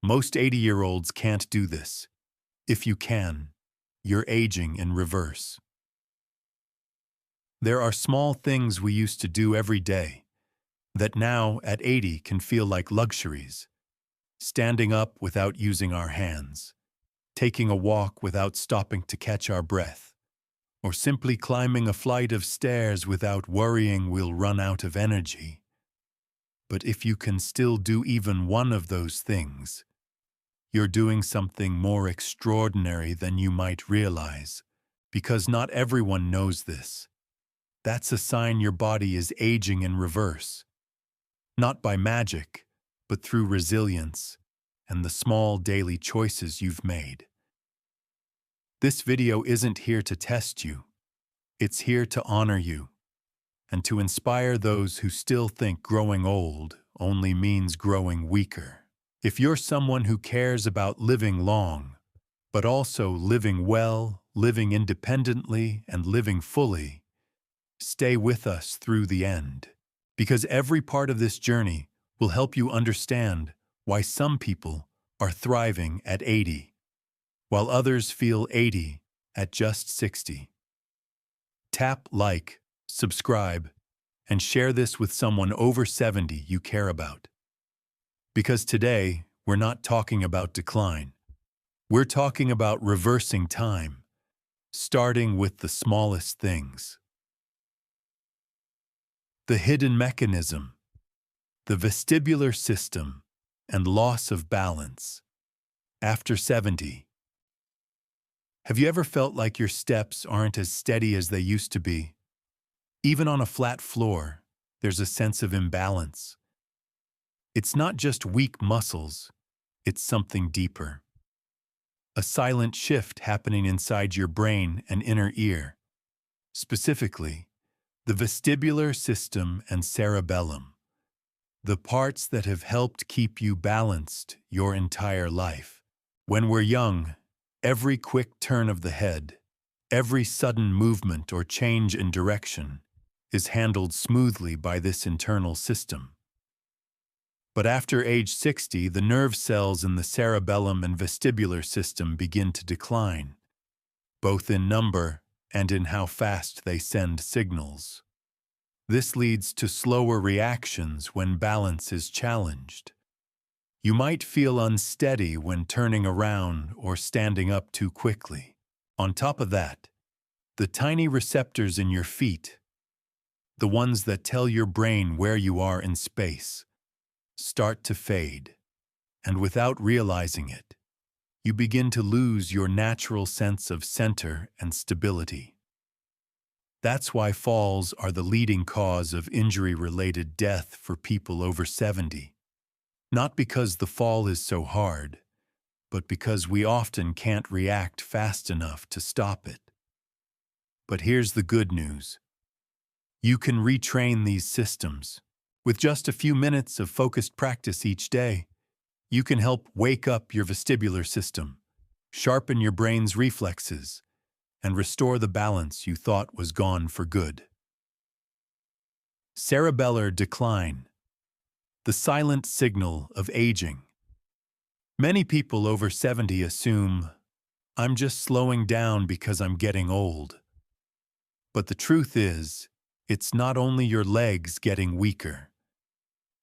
Most 80-year-olds can't do this. If you can, you're aging in reverse. There are small things we used to do every day that now, at 80, can feel like luxuries. Standing up without using our hands, taking a walk without stopping to catch our breath, or simply climbing a flight of stairs without worrying we'll run out of energy. But if you can still do even one of those things, you're doing something more extraordinary than you might realize, because not everyone knows this. That's a sign your body is aging in reverse. Not by magic, but through resilience and the small daily choices you've made. This video isn't here to test you. It's here to honor you and to inspire those who still think growing old only means growing weaker. If you're someone who cares about living long, but also living well, living independently, and living fully, stay with us through the end, because every part of this journey will help you understand why some people are thriving at 80, while others feel 80 at just 60. Tap like, subscribe, and share this with someone over 70 you care about. Because today, we're not talking about decline. We're talking about reversing time, starting with the smallest things. The hidden mechanism, the vestibular system, and loss of balance. After 70. Have you ever felt like your steps aren't as steady as they used to be? Even on a flat floor, there's a sense of imbalance. It's not just weak muscles, it's something deeper. A silent shift happening inside your brain and inner ear. Specifically, the vestibular system and cerebellum, the parts that have helped keep you balanced your entire life. When we're young, every quick turn of the head, every sudden movement or change in direction is handled smoothly by this internal system. But after age 60, the nerve cells in the cerebellum and vestibular system begin to decline, both in number and in how fast they send signals. This leads to slower reactions when balance is challenged. You might feel unsteady when turning around or standing up too quickly. On top of that, the tiny receptors in your feet, the ones that tell your brain where you are in space, start to fade, and without realizing it, you begin to lose your natural sense of center and stability. That's why falls are the leading cause of injury-related death for people over 70. Not because the fall is so hard, but because we often can't react fast enough to stop it. But here's the good news. You can retrain these systems. With just a few minutes of focused practice each day, you can help wake up your vestibular system, sharpen your brain's reflexes, and restore the balance you thought was gone for good. Cerebellar decline, the silent signal of aging. Many people over 70 assume, I'm just slowing down because I'm getting old. But the truth is, it's not only your legs getting weaker.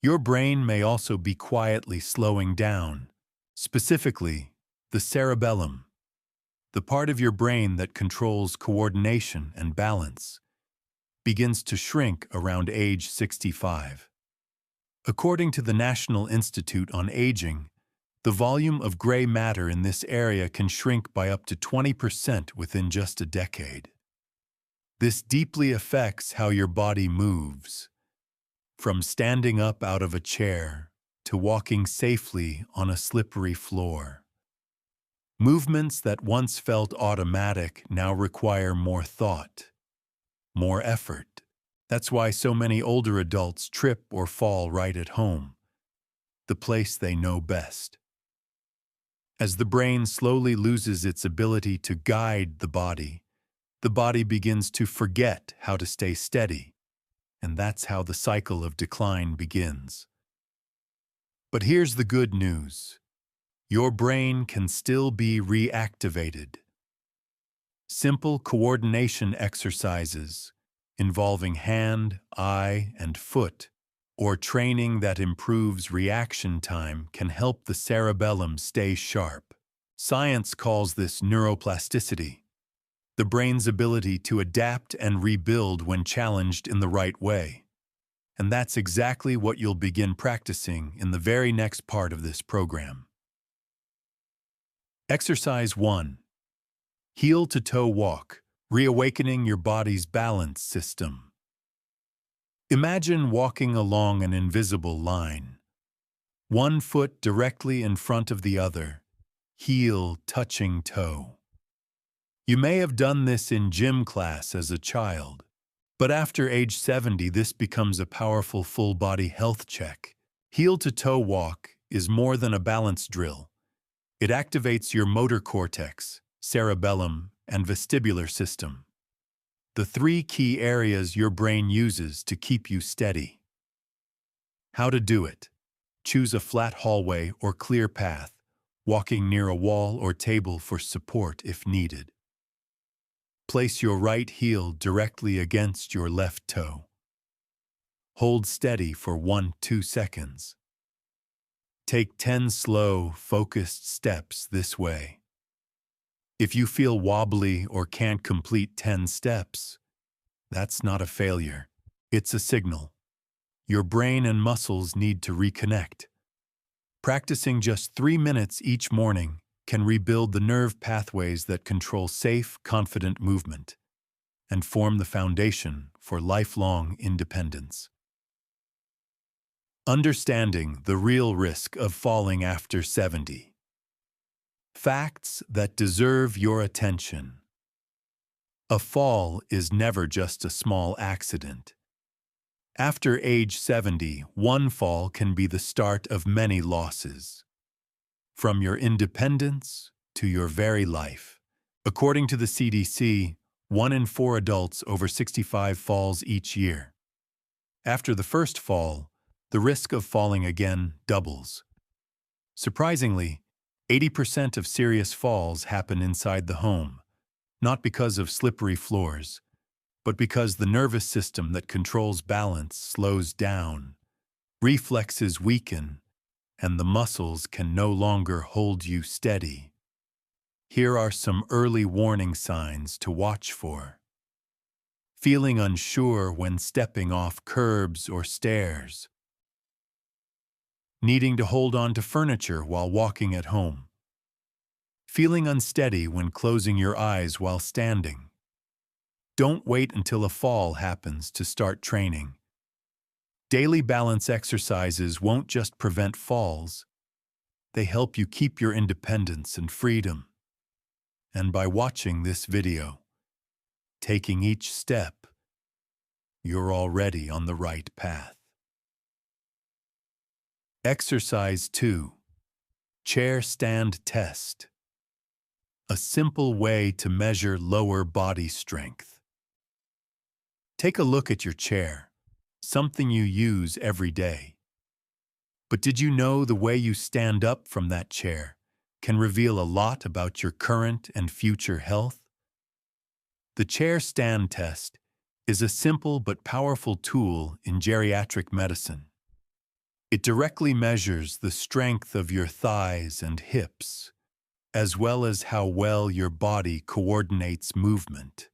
Your brain may also be quietly slowing down, specifically the cerebellum, the part of your brain that controls coordination and balance, begins to shrink around age 65. According to the National Institute on Aging, the volume of gray matter in this area can shrink by up to 20% within just a decade. This deeply affects how your body moves, from standing up out of a chair to walking safely on a slippery floor. Movements that once felt automatic now require more thought, more effort. That's why so many older adults trip or fall right at home, the place they know best. As the brain slowly loses its ability to guide the body begins to forget how to stay steady, and that's how the cycle of decline begins. But here's the good news. your brain can still be reactivated. Simple coordination exercises involving hand, eye, and foot, or training that improves reaction time can help the cerebellum stay sharp. Science calls this neuroplasticity, the brain's ability to adapt and rebuild when challenged in the right way. And that's exactly what you'll begin practicing in the very next part of this program. Exercise 1. Heel-to-toe walk, reawakening your body's balance system. Imagine walking along an invisible line, one foot directly in front of the other, heel touching toe. You may have done this in gym class as a child, but after age 70, this becomes a powerful full-body health check. Heel-to-toe walk is more than a balance drill. It activates your motor cortex, cerebellum, and vestibular system, the three key areas your brain uses to keep you steady. How to do it? Choose a flat hallway or clear path, walking near a wall or table for support if needed. Place your right heel directly against your left toe. Hold steady for 1-2 seconds. Take 10 slow, focused steps this way. If you feel wobbly or can't complete 10 steps, that's not a failure. It's a signal. Your brain and muscles need to reconnect. Practicing just 3 minutes each morning can rebuild the nerve pathways that control safe, confident movement and form the foundation for lifelong independence. Understanding the real risk of falling after 70. Facts that deserve your attention. A fall is never just a small accident. After age 70, one fall can be the start of many losses, from your independence to your very life. According to the CDC, 1 in 4 adults over 65 falls each year. After the first fall, the risk of falling again doubles. Surprisingly, 80% of serious falls happen inside the home, not because of slippery floors, but because the nervous system that controls balance slows down, reflexes weaken, and the muscles can no longer hold you steady. Here are some early warning signs to watch for. Feeling unsure when stepping off curbs or stairs. Needing to hold on to furniture while walking at home. Feeling unsteady when closing your eyes while standing. Don't wait until a fall happens to start training. Daily balance exercises won't just prevent falls. They help you keep your independence and freedom. And by watching this video, taking each step, you're already on the right path. Exercise 2. Chair stand test. A simple way to measure lower body strength. Take a look at your chair, something you use every day. But did you know the way you stand up from that chair can reveal a lot about your current and future health? The chair stand test is a simple but powerful tool in geriatric medicine. It directly measures the strength of your thighs and hips, as well as how well your body coordinates movement,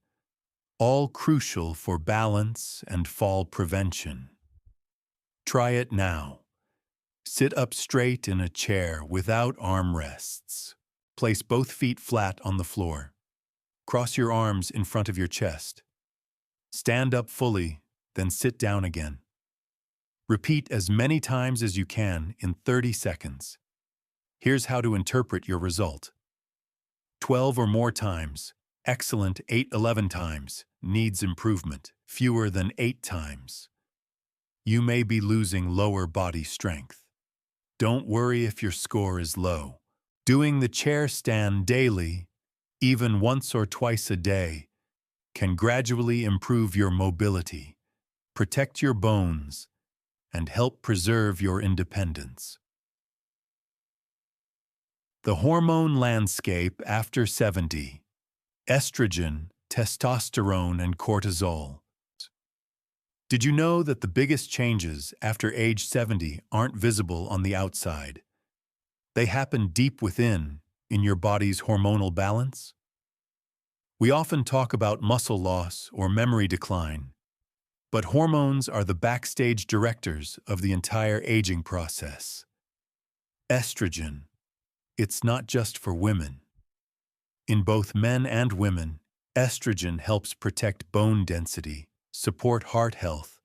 all crucial for balance and fall prevention. Try it now. Sit up straight in a chair without armrests. Place both feet flat on the floor. Cross your arms in front of your chest. Stand up fully, then sit down again. Repeat as many times as you can in 30 seconds. Here's how to interpret your result. 12 or more times, excellent. 8-11 times, needs improvement, fewer than 8 times. You may be losing lower body strength. Don't worry if your score is low. Doing the chair stand daily, even once or twice a day, can gradually improve your mobility, protect your bones, and help preserve your independence. The hormone landscape after 70. Estrogen, testosterone, and cortisol. Did you know that the biggest changes after age 70 aren't visible on the outside? They happen deep within, in your body's hormonal balance? We often talk about muscle loss or memory decline, but hormones are the backstage directors of the entire aging process. Estrogen. It's not just for women. In both men and women, estrogen helps protect bone density, support heart health,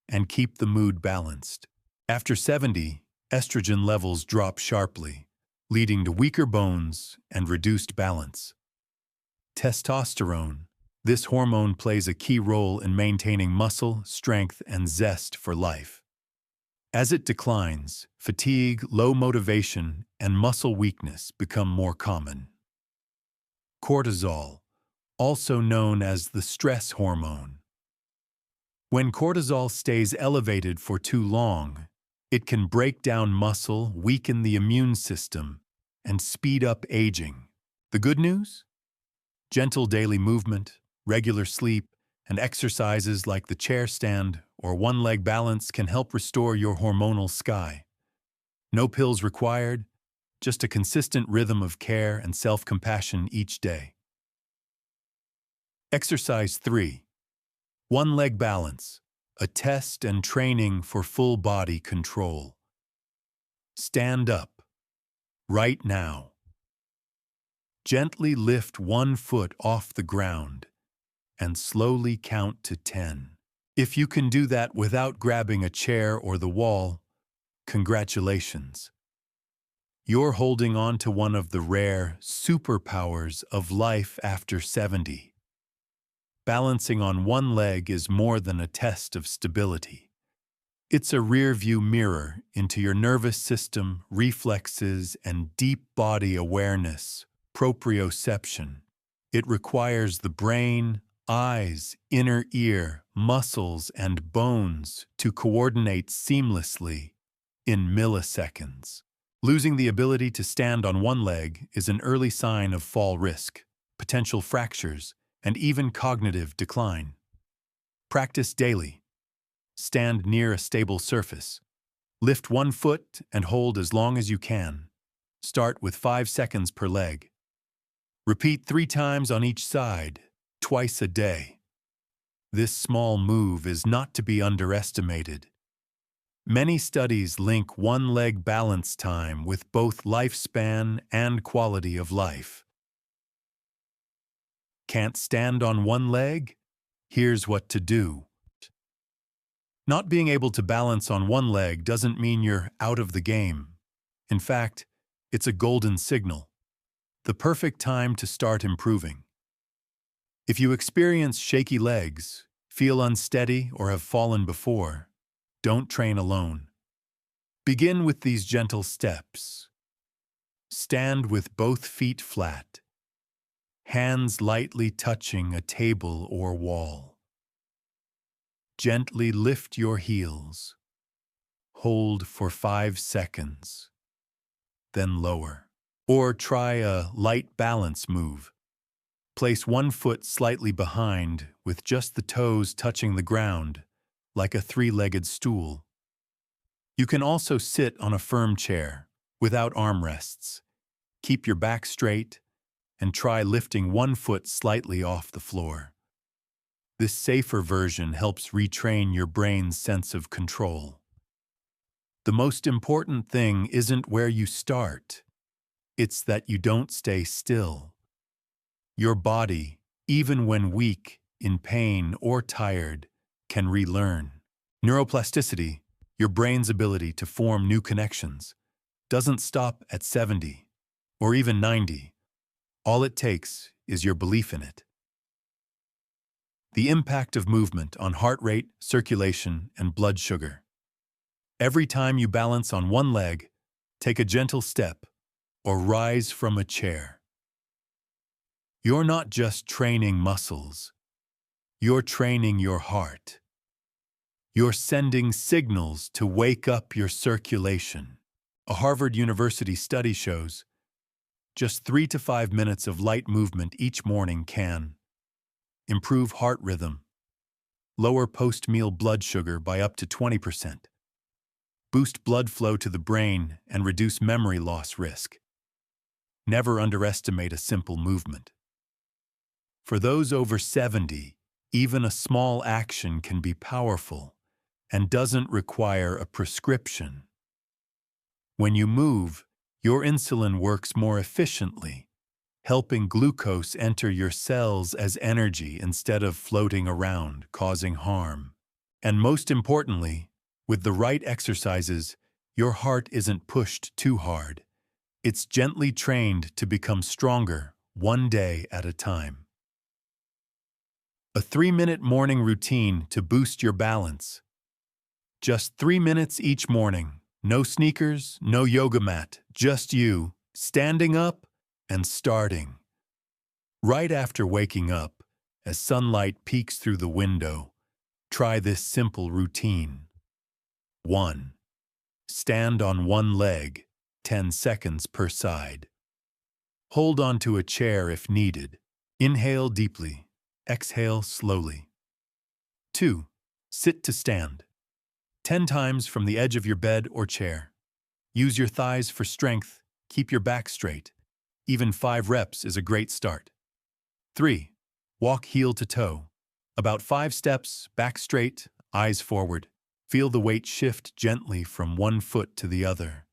and keep the mood balanced. After 70, estrogen levels drop sharply, leading to weaker bones and reduced balance. Testosterone. This hormone plays a key role in maintaining muscle, strength, and zest for life. As it declines, fatigue, low motivation, and muscle weakness become more common. Cortisol, also known as the stress hormone. When cortisol stays elevated for too long, it can break down muscle, weaken the immune system, and speed up aging. The good news? Gentle daily movement, regular sleep, and exercises like the chair stand or one-leg balance can help restore your hormonal sky. No pills required, just a consistent rhythm of care and self-compassion each day. Exercise 3. One-leg balance, a test and training for full body control. Stand up, right now. Gently lift one foot off the ground and slowly count to 10. If you can do that without grabbing a chair or the wall, congratulations. You're holding on to one of the rare superpowers of life after 70. Balancing on one leg is more than a test of stability. It's a rear-view mirror into your nervous system, reflexes, and deep body awareness, proprioception. It requires the brain, eyes, inner ear, muscles, and bones to coordinate seamlessly in milliseconds. Losing the ability to stand on one leg is an early sign of fall risk, potential fractures, and even cognitive decline. Practice daily. Stand near a stable surface. Lift one foot and hold as long as you can. Start with 5 seconds per leg. Repeat 3 times on each side, twice a day. This small move is not to be underestimated. Many studies link one-leg balance time with both lifespan and quality of life. Can't stand on one leg? Here's what to do. Not being able to balance on one leg doesn't mean you're out of the game. In fact, it's a golden signal. The perfect time to start improving. If you experience shaky legs, feel unsteady, or have fallen before, don't train alone. Begin with these gentle steps. Stand with both feet flat, hands lightly touching a table or wall. Gently lift your heels. Hold for 5 seconds, then lower. Or try a light balance move. Place one foot slightly behind with just the toes touching the ground, like a 3-legged stool. You can also sit on a firm chair, without armrests. Keep your back straight, and try lifting one foot slightly off the floor. This safer version helps retrain your brain's sense of control. The most important thing isn't where you start. It's that you don't stay still. Your body, even when weak, in pain, or tired, can relearn. Neuroplasticity, your brain's ability to form new connections, doesn't stop at 70 or even 90. All it takes is your belief in it. The impact of movement on heart rate, circulation, and blood sugar. Every time you balance on one leg, take a gentle step or rise from a chair. You're not just training muscles. You're training your heart. You're sending signals to wake up your circulation. A Harvard University study shows Just 3 to 5 minutes of light movement each morning can improve heart rhythm, lower post-meal blood sugar by up to 20%, boost blood flow to the brain, and reduce memory loss risk. Never underestimate a simple movement. For those over 70, even a small action can be powerful and doesn't require a prescription. When you move, your insulin works more efficiently, helping glucose enter your cells as energy instead of floating around, causing harm. And most importantly, with the right exercises, your heart isn't pushed too hard. It's gently trained to become stronger, one day at a time. A 3-minute morning routine to boost your balance. Just 3 minutes each morning. No sneakers, no yoga mat, just you, standing up and starting. Right after waking up, as sunlight peeks through the window, try this simple routine. 1. Stand on one leg, 10 seconds per side. Hold onto a chair if needed. Inhale deeply, exhale slowly. 2. Sit to stand. 10 times from the edge of your bed or chair. Use your thighs for strength, keep your back straight. Even 5 reps is a great start. 3. Walk heel to toe. About 5 steps, back straight, eyes forward. Feel the weight shift gently from one foot to the other.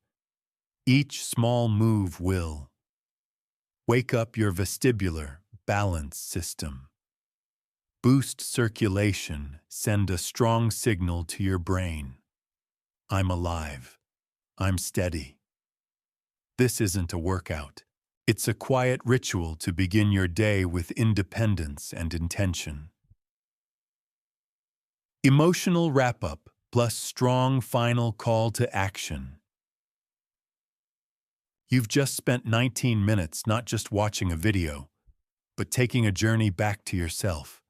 Each small move will wake up your vestibular balance system. Boost circulation, send a strong signal to your brain. I'm alive. I'm steady. This isn't a workout. It's a quiet ritual to begin your day with independence and intention. Emotional wrap-up plus strong final call to action. You've just spent 19 minutes not just watching a video, but taking a journey back to yourself.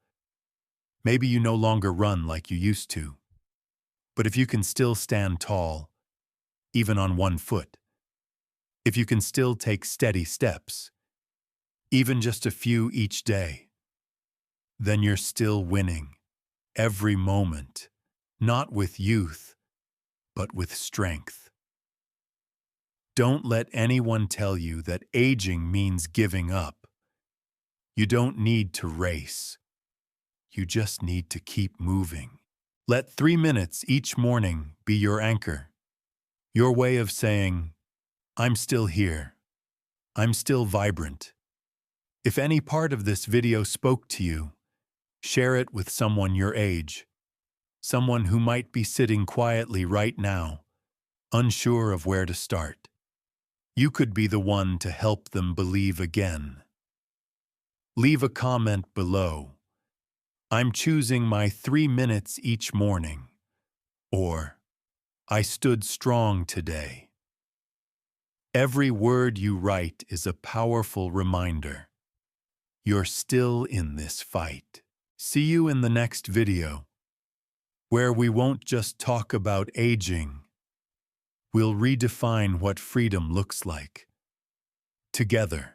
Maybe you no longer run like you used to, but if you can still stand tall, even on one foot, if you can still take steady steps, even just a few each day, then you're still winning every moment, not with youth, but with strength. Don't let anyone tell you that aging means giving up. You don't need to race. You just need to keep moving. Let 3 minutes each morning be your anchor, your way of saying, I'm still here. I'm still vibrant. If any part of this video spoke to you, share it with someone your age, someone who might be sitting quietly right now, unsure of where to start. You could be the one to help them believe again. Leave a comment below. I'm choosing my 3 minutes each morning. Or, I stood strong today. Every word you write is a powerful reminder. You're still in this fight. See you in the next video, where we won't just talk about aging. We'll redefine what freedom looks like. Together.